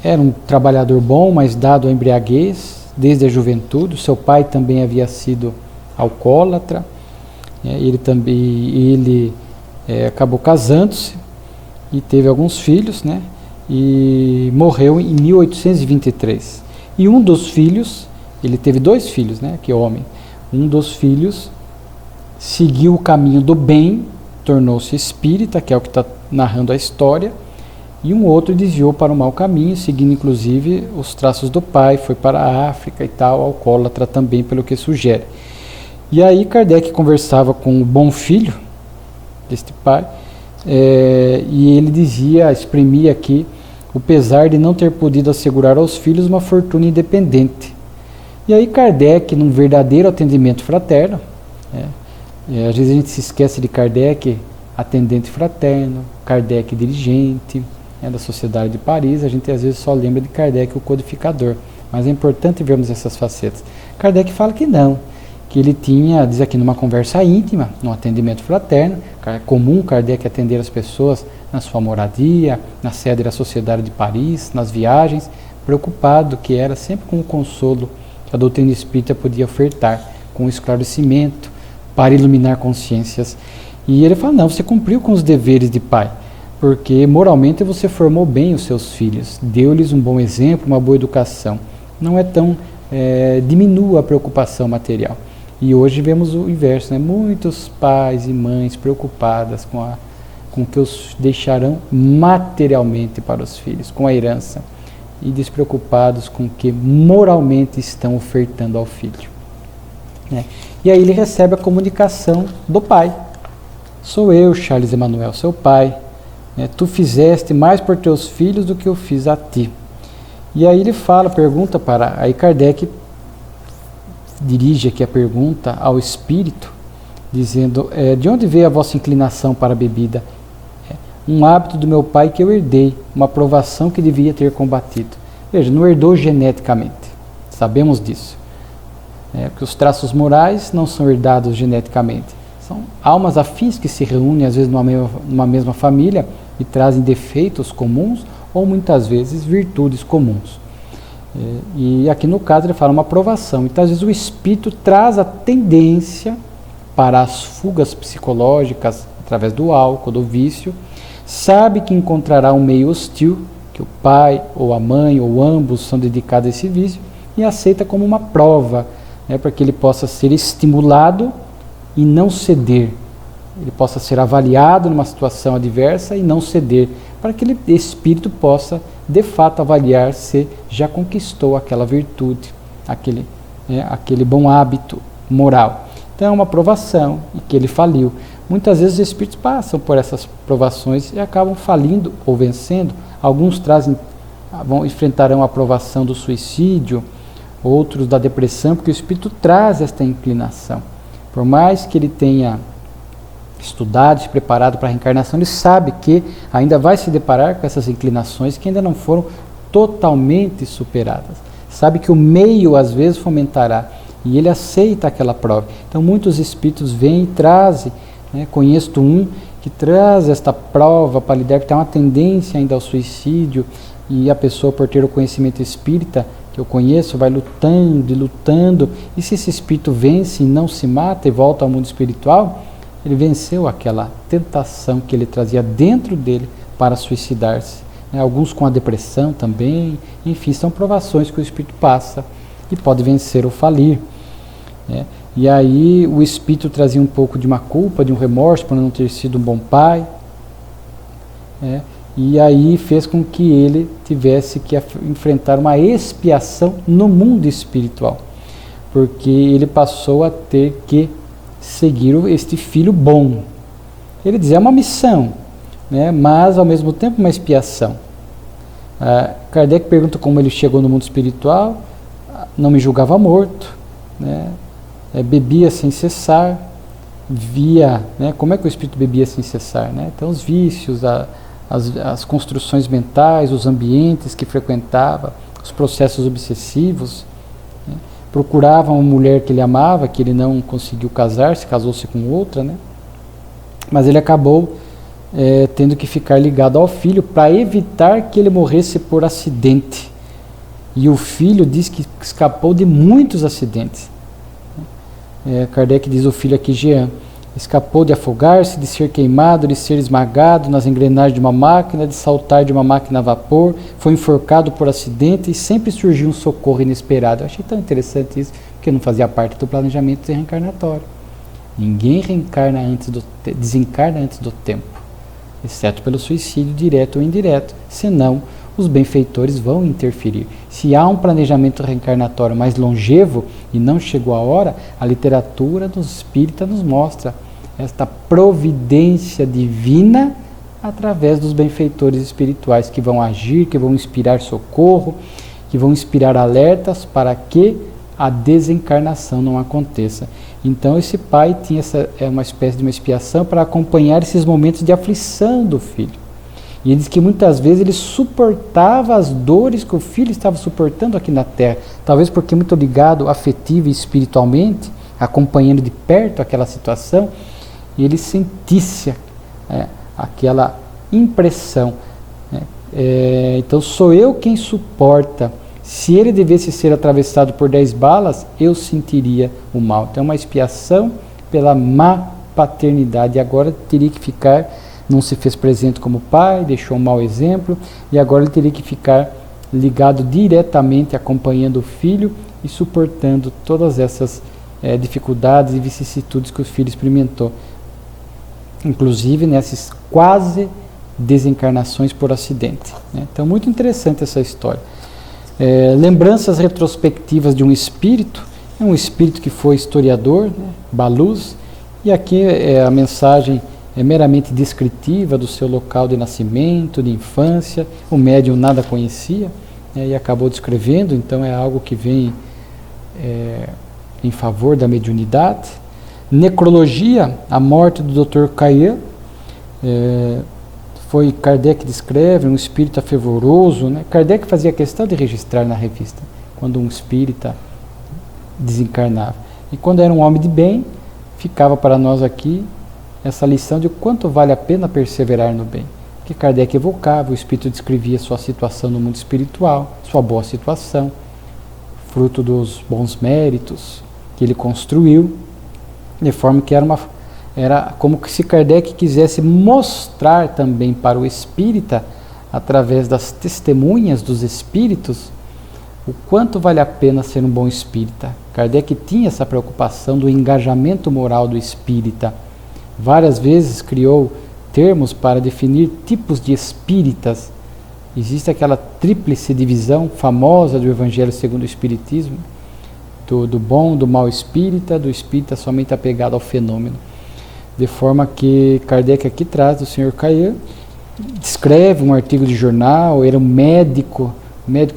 Era um trabalhador bom, mas dado à embriaguez desde a juventude. Seu pai também havia sido alcoólatra. Ele acabou casando-se e teve alguns filhos, né? E morreu em 1823. E um dos filhos, ele teve 2 filhos, né? Que homem. Um dos filhos seguiu o caminho do bem, tornou-se espírita, que é o que está narrando a história. E um outro desviou para o mau caminho, seguindo inclusive os traços do pai, foi para a África e tal, alcoólatra também, pelo que sugere. E aí Kardec conversava com o bom filho deste pai, e ele exprimia aqui o pesar de não ter podido assegurar aos filhos uma fortuna independente. E aí Kardec, num verdadeiro atendimento fraterno, às vezes a gente se esquece de Kardec, atendente fraterno, Kardec dirigente, da Sociedade de Paris, a gente às vezes só lembra de Kardec, o codificador, mas é importante vermos essas facetas. Kardec fala que não, que ele tinha, diz aqui, numa conversa íntima, num atendimento fraterno, é comum Kardec atender as pessoas na sua moradia, na sede da Sociedade de Paris, nas viagens, preocupado que era sempre com o consolo que a doutrina espírita podia ofertar, com o esclarecimento, para iluminar consciências. E ele fala, não, você cumpriu com os deveres de pai, porque moralmente você formou bem os seus filhos, deu-lhes um bom exemplo, uma boa educação. Não é tão, diminua a preocupação material. E hoje vemos o inverso, né? Muitos pais e mães preocupadas com o que os deixarão materialmente para os filhos, com a herança, e despreocupados com o que moralmente estão ofertando ao filho. E aí ele recebe a comunicação do pai. Sou eu, Charles Emmanuel, seu pai. Tu fizeste mais por teus filhos do que eu fiz a ti. E aí ele pergunta para... Aí Kardec dirige aqui a pergunta ao espírito, dizendo, de onde veio a vossa inclinação para a bebida? Um hábito do meu pai que eu herdei, uma provação que devia ter combatido. Veja, não herdou geneticamente, sabemos disso. Porque os traços morais não são herdados geneticamente. São almas afins que se reúnem, às vezes, numa mesma família e trazem defeitos comuns ou muitas vezes virtudes comuns. E aqui no caso ele fala uma provação. Então às vezes o espírito traz a tendência para as fugas psicológicas através do álcool, do vício, sabe que encontrará um meio hostil, que o pai ou a mãe ou ambos são dedicados a esse vício, e aceita como uma prova, para que ele possa ser estimulado e não ceder. Ele possa ser avaliado numa situação adversa e não ceder, para que aquele espírito possa, de fato, avaliar se já conquistou aquela virtude, aquele bom hábito moral. Então é uma provação e que ele faliu. Muitas vezes os espíritos passam por essas provações e acabam falindo ou vencendo. Alguns enfrentarão a provação do suicídio, outros da depressão, porque o espírito traz esta inclinação. Por mais que ele tenha estudado, se preparado para a reencarnação, ele sabe que ainda vai se deparar com essas inclinações que ainda não foram totalmente superadas. Sabe que o meio às vezes fomentará e ele aceita aquela prova. Então muitos espíritos vêm e trazem, conheço um que traz esta prova para lidar, que tem uma tendência ainda ao suicídio, e a pessoa, por ter o conhecimento espírita que eu conheço, vai lutando e lutando, e se esse espírito vence e não se mata e volta ao mundo espiritual, ele venceu aquela tentação que ele trazia dentro dele para suicidar-se. Alguns com a depressão também, enfim, são provações que o espírito passa e pode vencer ou falir. E aí o espírito trazia um pouco de uma culpa, de um remorso por não ter sido um bom pai, e aí fez com que ele tivesse que enfrentar uma expiação no mundo espiritual, porque ele passou a ter que seguir este filho bom. Ele dizia, é uma missão, mas ao mesmo tempo uma expiação. Kardec pergunta como ele chegou no mundo espiritual. Não me julgava morto, bebia sem cessar, via, como é que o espírito bebia sem cessar? Então os vícios, as construções mentais, os ambientes que frequentava, os processos obsessivos, procurava uma mulher que ele amava, que ele não conseguiu casar-se, casou-se com outra, mas ele acabou tendo que ficar ligado ao filho para evitar que ele morresse por acidente. E o filho diz que escapou de muitos acidentes. Kardec diz o filho aqui, Jean, escapou de afogar-se, de ser queimado, de ser esmagado nas engrenagens de uma máquina, de saltar de uma máquina a vapor, foi enforcado por acidente e sempre surgiu um socorro inesperado. Eu achei tão interessante isso, porque não fazia parte do planejamento reencarnatório. Ninguém desencarna antes do tempo, exceto pelo suicídio direto ou indireto, senão os benfeitores vão interferir. Se há um planejamento reencarnatório mais longevo e não chegou a hora, a literatura dos espíritas nos mostra esta providência divina através dos benfeitores espirituais que vão agir, que vão inspirar socorro, que vão inspirar alertas para que a desencarnação não aconteça. Então esse pai tinha uma espécie de uma expiação para acompanhar esses momentos de aflição do filho. E ele diz que muitas vezes ele suportava as dores que o filho estava suportando aqui na Terra, talvez porque muito ligado afetivo e espiritualmente, acompanhando de perto aquela situação, e ele sentisse aquela impressão. Então sou eu quem suporta. Se ele devesse ser atravessado por 10 balas, eu sentiria o mal. Então é uma expiação pela má paternidade, e agora teria que ficar... Não se fez presente como pai, deixou um mau exemplo, e agora ele teria que ficar ligado diretamente, acompanhando o filho e suportando todas essas dificuldades e vicissitudes que o filho experimentou. Inclusive nessas quase desencarnações por acidente. Então, muito interessante essa história. Lembranças retrospectivas de um espírito que foi historiador, Baluz, e aqui a mensagem é meramente descritiva do seu local de nascimento, de infância. O médium nada conhecia, e acabou descrevendo, então é algo que vem em favor da mediunidade. Necrologia, a morte do Dr. Caillat, foi Kardec descreve, um espírita fervoroso. Kardec fazia questão de registrar na revista, quando um espírita desencarnava. E quando era um homem de bem, ficava para nós aqui essa lição de quanto vale a pena perseverar no bem. que Kardec evocava. O espírito descrevia sua situação no mundo espiritual, sua boa situação, fruto dos bons méritos que ele construiu, de forma que era como se Kardec quisesse mostrar também para o espírita, através das testemunhas dos espíritos, o quanto vale a pena ser um bom espírita. Kardec tinha essa preocupação do engajamento moral do espírita. Várias vezes criou termos para definir tipos de espíritas. Existe aquela tríplice divisão famosa do Evangelho segundo o Espiritismo, do bom, do mau espírita, do espírita somente apegado ao fenômeno. De forma que Kardec aqui traz do Sr. Caillan, descreve um artigo de jornal, era um médico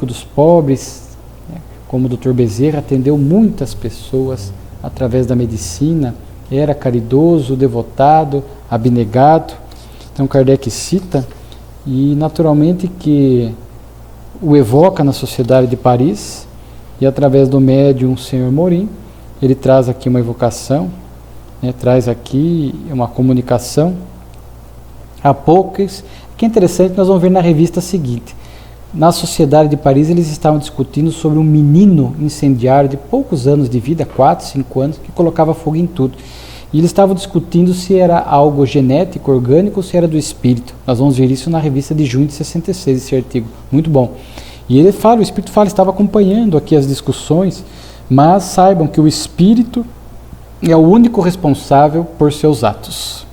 dos pobres, né? Como o Dr. Bezerra, atendeu muitas pessoas através da medicina, era caridoso, devotado, abnegado. Então Kardec cita, e naturalmente que o evoca na Sociedade de Paris, e através do médium Sr. Morim, ele traz aqui uma evocação, né? Traz aqui uma comunicação a poucos, que é interessante, nós vamos ver na revista seguinte. Na Sociedade de Paris, eles estavam discutindo sobre um menino incendiário de poucos anos de vida, 4, 5 anos, que colocava fogo em tudo. E eles estavam discutindo se era algo genético, orgânico, ou se era do espírito. Nós vamos ver isso na revista de junho de 66, esse artigo, muito bom. E ele fala, o espírito fala, estava acompanhando aqui as discussões, mas saibam que o espírito é o único responsável por seus atos.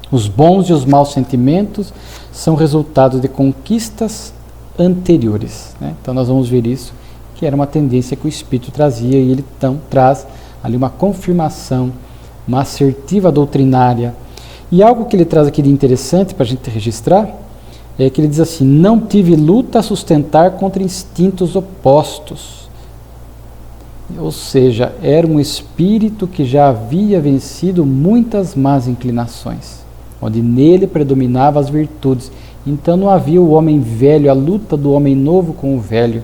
Os bons e os maus sentimentos são resultado de conquistas anteriores, né? Então nós vamos ver isso, que era uma tendência que o espírito trazia, e ele então traz ali uma confirmação, uma assertiva doutrinária. E algo que ele traz aqui de interessante para a gente registrar, é que ele diz assim: não tive luta a sustentar contra instintos opostos. Ou seja, era um espírito que já havia vencido muitas más inclinações, onde nele predominavam as virtudes. Então não havia o homem velho, a luta do homem novo com o velho,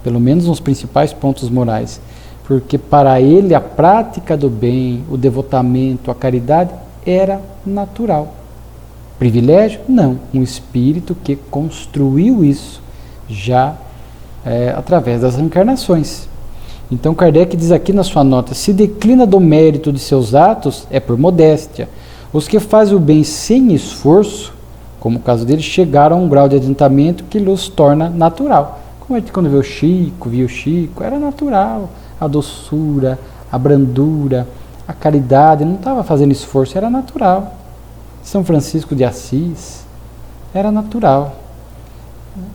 pelo menos nos principais pontos morais, porque para ele a prática do bem, o devotamento, a caridade era natural. Privilégio? Não. Um espírito que construiu isso já através das reencarnações. Então Kardec diz aqui na sua nota: se declina do mérito de seus atos, é por modéstia. Os que fazem o bem sem esforço, como o caso dele, chegaram a um grau de adiantamento que os torna natural. Como a gente quando viu o Chico, era natural. A doçura, a brandura, a caridade, não estava fazendo esforço, era natural. São Francisco de Assis, era natural.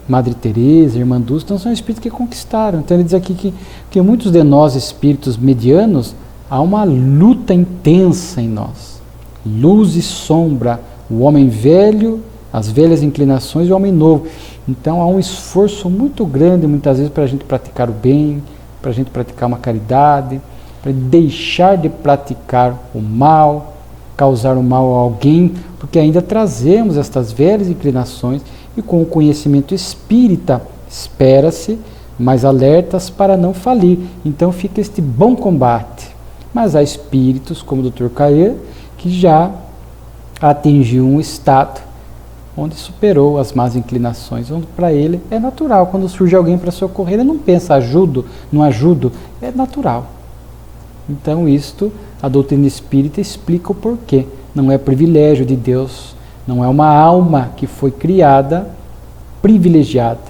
Madre Teresa, Irmã Dulce, então são espíritos que conquistaram. Então ele diz aqui que muitos de nós, espíritos medianos, há uma luta intensa em nós. Luz e sombra, o homem velho, as velhas inclinações e o homem novo. Então há um esforço muito grande, muitas vezes, para a gente praticar o bem, para a gente praticar uma caridade, para deixar de praticar o mal, causar o mal a alguém, porque ainda trazemos estas velhas inclinações, e com o conhecimento espírita, espera-se mais alertas para não falir. Então fica este bom combate. Mas há espíritos, como o Dr. Caillan, que já atingiu um estado onde superou as más inclinações, onde para ele é natural. Quando surge alguém para socorrer, ele não pensa ajudo, não ajudo, é natural. Então isto, a doutrina espírita explica o porquê. Não é privilégio de Deus, não é uma alma que foi criada privilegiada,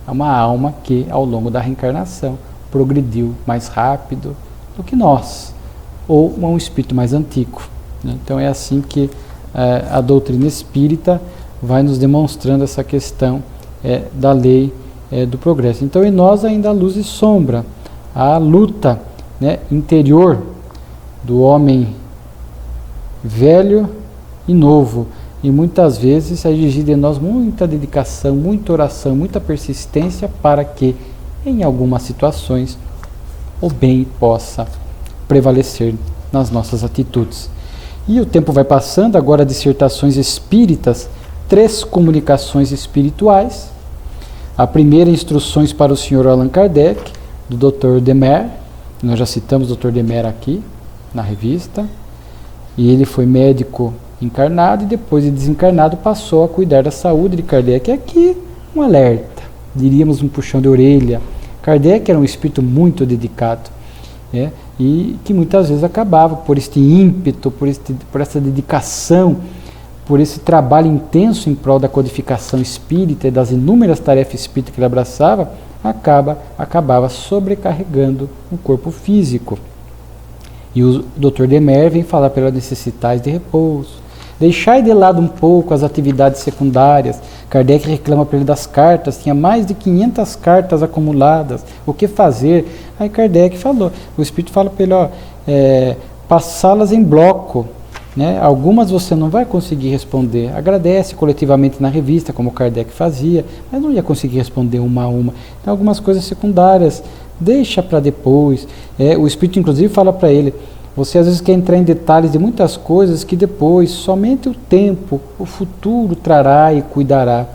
é uma alma que ao longo da reencarnação progrediu mais rápido do que nós, ou um espírito mais antigo, né? Então é assim que a doutrina espírita vai nos demonstrando essa questão da lei do progresso. Então em nós ainda há luz e sombra, a luta, né, interior do homem velho e novo, e muitas vezes é exigido de nós muita dedicação, muita oração, muita persistência para que em algumas situações o bem possa prevalecer nas nossas atitudes. E o tempo vai passando, agora dissertações espíritas, 3 comunicações espirituais. A primeira, instruções para o Sr. Allan Kardec, do Dr. Demer. Nós já citamos o Dr. Demer aqui na revista, e ele foi médico encarnado e depois de desencarnado passou a cuidar da saúde de Kardec. Aqui um alerta, diríamos um puxão de orelha. Kardec era um espírito muito dedicado, e que muitas vezes acabava por este ímpeto, por essa dedicação, por esse trabalho intenso em prol da codificação espírita e das inúmeras tarefas espíritas que ele abraçava, acabava sobrecarregando o corpo físico. E o Dr. Demer vem falar para necessitais de repouso, deixar de lado um pouco as atividades secundárias. Kardec reclama para ele das cartas, tinha mais de 500 cartas acumuladas, o que fazer? Aí Kardec falou, o Espírito fala para ele, passá-las em bloco, algumas você não vai conseguir responder, agradece coletivamente na revista, como Kardec fazia, mas não ia conseguir responder uma a uma. Então algumas coisas secundárias, deixa para depois. O Espírito inclusive fala para ele, você às vezes quer entrar em detalhes de muitas coisas que depois, somente o tempo, o futuro trará e cuidará.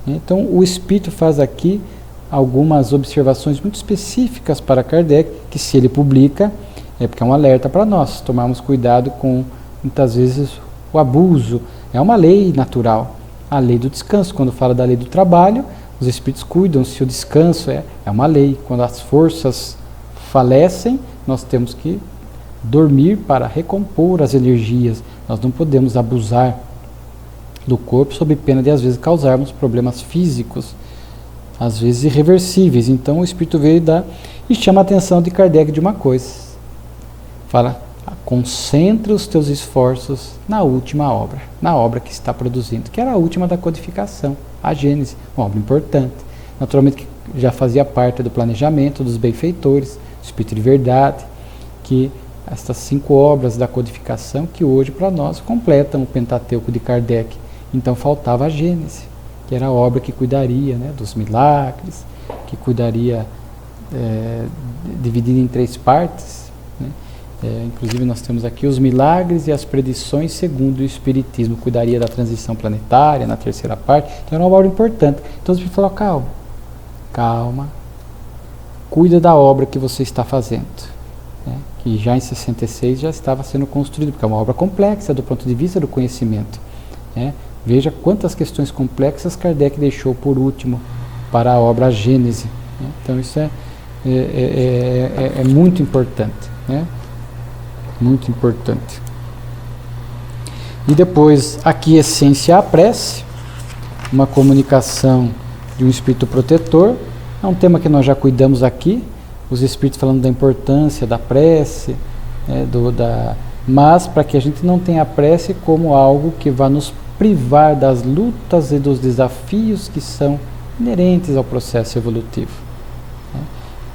Então o Espírito faz aqui algumas observações muito específicas para Kardec, que se ele publica, é porque é um alerta para nós, tomarmos cuidado com, muitas vezes, o abuso. É uma lei natural, a lei do descanso. Quando fala da lei do trabalho, os Espíritos cuidam se o descanso é uma lei. Quando as forças falecem, nós temos que dormir para recompor as energias. Nós não podemos abusar do corpo sob pena de às vezes causarmos problemas físicos, às vezes irreversíveis. Então o Espírito veio e chama a atenção de Kardec de uma coisa. Fala, concentre os teus esforços na última obra, na obra que está produzindo, que era a última da codificação, a Gênese, uma obra importante. Naturalmente que já fazia parte do planejamento dos benfeitores, do Espírito de Verdade, que estas 5 obras da codificação que hoje para nós completam o Pentateuco de Kardec. Então faltava a Gênese, que era a obra que cuidaria dos milagres, que cuidaria, dividida em 3 partes. Inclusive nós temos aqui os milagres e as predições segundo o Espiritismo, cuidaria da transição planetária na 3ª parte. Então era uma obra importante. Então o Espírito falou, calma, cuida da obra que você está fazendo. Que já em 66 já estava sendo construído, porque é uma obra complexa do ponto de vista do conhecimento. Veja quantas questões complexas Kardec deixou por último para a obra Gênese. Então isso é muito importante. Muito importante. E depois, aqui essência a prece, uma comunicação de um espírito protetor. É um tema que nós já cuidamos aqui, os espíritos falando da importância da prece, mas para que a gente não tenha a prece como algo que vá nos privar das lutas e dos desafios que são inerentes ao processo evolutivo.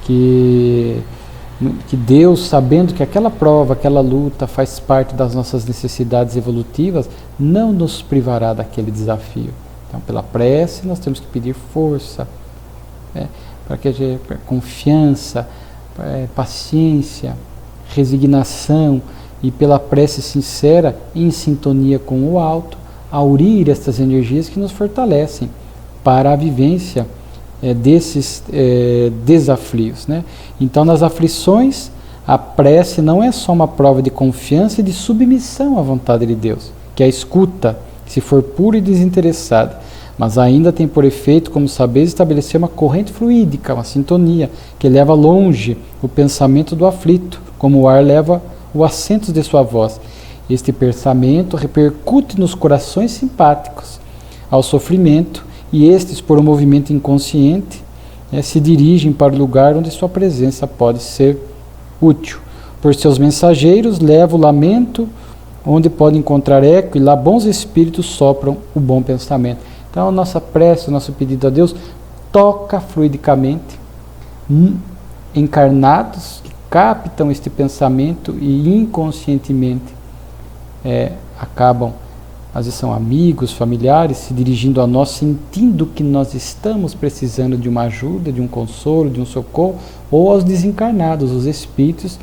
Que Deus, sabendo que aquela prova, aquela luta faz parte das nossas necessidades evolutivas, não nos privará daquele desafio. Então, pela prece, nós temos que pedir força, para que a gente, confiança, paciência, resignação, e pela prece sincera, em sintonia com o alto, aurir estas energias que nos fortalecem para a vivência desses desafios. Então, nas aflições, a prece não é só uma prova de confiança e de submissão à vontade de Deus, que a escuta, se for pura e desinteressada, mas ainda tem por efeito, como sabeis, estabelecer uma corrente fluídica, uma sintonia, que leva longe o pensamento do aflito, como o ar leva o assento de sua voz. Este pensamento repercute nos corações simpáticos ao sofrimento, e estes, por um movimento inconsciente, se dirigem para o lugar onde sua presença pode ser útil. Por seus mensageiros, leva o lamento, onde pode encontrar eco, e lá bons espíritos sopram o bom pensamento. Então, a nossa prece, o nosso pedido a Deus, toca fluidicamente encarnados que captam este pensamento e inconscientemente acabam, às vezes são amigos, familiares, se dirigindo a nós, sentindo que nós estamos precisando de uma ajuda, de um consolo, de um socorro, ou aos desencarnados, os espíritos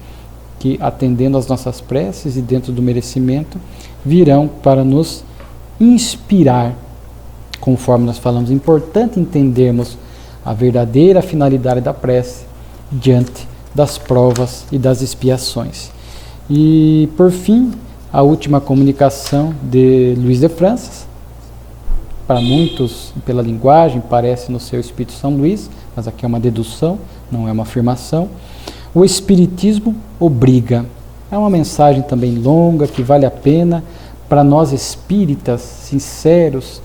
que, atendendo às nossas preces e dentro do merecimento, virão para nos inspirar. Conforme nós falamos, é importante entendermos a verdadeira finalidade da prece diante das provas e das expiações. E, por fim, a última comunicação de Luís de Francis. Para muitos, pela linguagem, parece no seu Espírito São Luís, mas aqui é uma dedução, não é uma afirmação. O Espiritismo obriga. É uma mensagem também longa, que vale a pena para nós espíritas sinceros,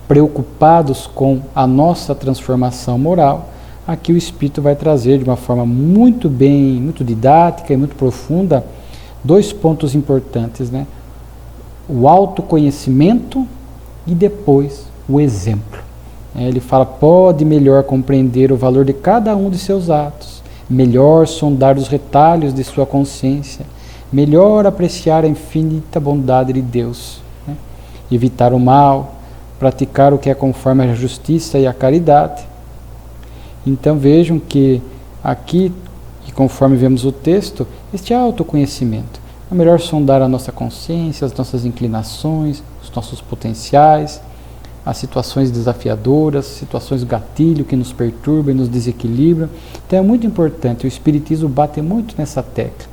preocupados com a nossa transformação moral. Aqui o Espírito vai trazer de uma forma muito didática e muito profunda, 2 pontos importantes, né? O autoconhecimento e depois o exemplo. Ele fala, pode melhor compreender o valor de cada um de seus atos, melhor sondar os retalhos de sua consciência, melhor apreciar a infinita bondade de Deus, né? Evitar o mal, praticar o que é conforme a justiça e a caridade. Então vejam que aqui, e conforme vemos o texto, este autoconhecimento. É melhor sondar a nossa consciência, as nossas inclinações, os nossos potenciais, as situações desafiadoras, situações gatilho que nos perturbam e nos desequilibram. Então é muito importante, o Espiritismo bate muito nessa tecla.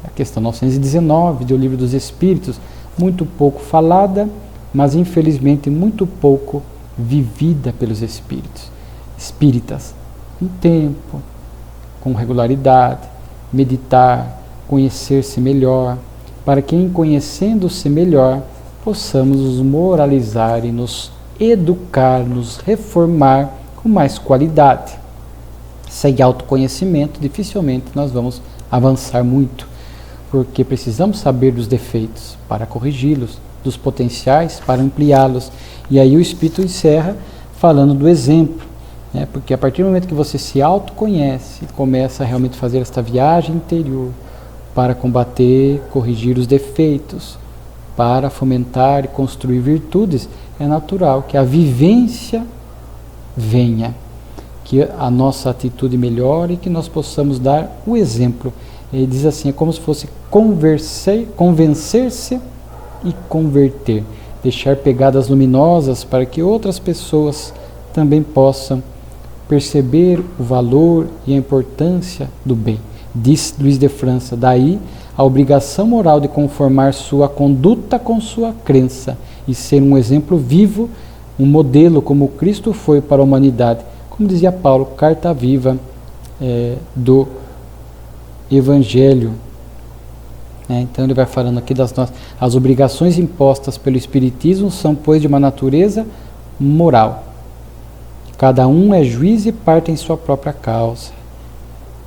A questão 919 do Livro dos Espíritos, muito pouco falada, mas infelizmente muito pouco vivida pelos espíritas. Com tempo, com regularidade, meditar, conhecer-se melhor, para que em conhecendo-se melhor, possamos nos moralizar e nos educar, nos reformar com mais qualidade. Sem autoconhecimento, dificilmente nós vamos avançar muito, porque precisamos saber dos defeitos para corrigi-los, dos potenciais para ampliá-los. E aí o Espírito encerra falando do exemplo, né? Porque a partir do momento que você se autoconhece, começa a realmente fazer esta viagem interior para combater, corrigir os defeitos, para fomentar e construir virtudes, é natural que a vivência venha, que a nossa atitude melhore e que nós possamos dar o exemplo. Ele diz assim, é como se fosse convencer-se e converter, deixar pegadas luminosas para que outras pessoas também possam perceber o valor e a importância do bem. Diz Luís de França, daí a obrigação moral de conformar sua conduta com sua crença e ser um exemplo vivo, um modelo como Cristo foi para a humanidade. Como dizia Paulo, carta viva do Evangelho. Então ele vai falando aqui das nossas... As obrigações impostas pelo Espiritismo são, pois, de uma natureza moral. Cada um é juiz e parte em sua própria causa.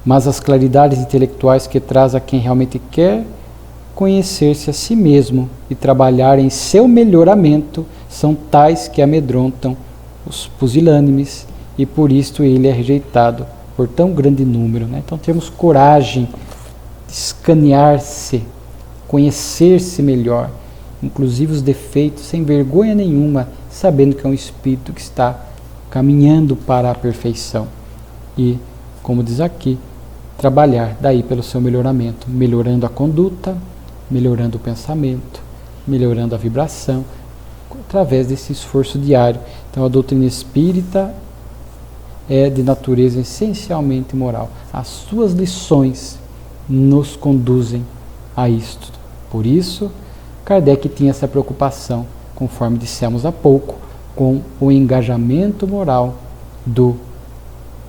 Mas as claridades intelectuais que traz a quem realmente quer conhecer-se a si mesmo e trabalhar em seu melhoramento são tais que amedrontam os pusilânimes, e por isto ele é rejeitado por tão grande número, né? Então temos coragem de escanear-se, conhecer-se melhor, inclusive os defeitos, sem vergonha nenhuma, sabendo que é um espírito que está caminhando para a perfeição. E, como diz aqui, trabalhar daí pelo seu melhoramento, melhorando a conduta, melhorando o pensamento, melhorando a vibração, através desse esforço diário. Então a doutrina espírita é de natureza essencialmente moral. As suas lições nos conduzem a isto. Por isso, Kardec tinha essa preocupação, conforme dissemos há pouco, com o engajamento moral do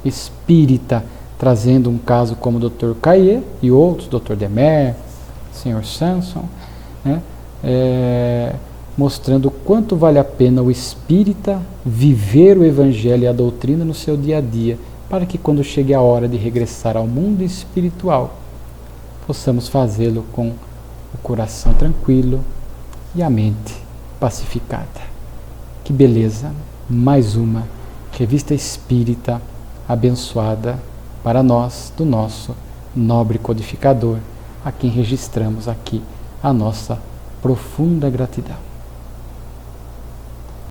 espírita, trazendo um caso como o Dr. Caillé e outros, Dr. Demer, Sr. Sanson, né? Mostrando o quanto vale a pena o espírita viver o Evangelho e a doutrina no seu dia a dia, para que quando chegue a hora de regressar ao mundo espiritual, possamos fazê-lo com o coração tranquilo e a mente pacificada. Que beleza! Mais uma revista espírita abençoada para nós, do nosso nobre codificador, a quem registramos aqui a nossa profunda gratidão.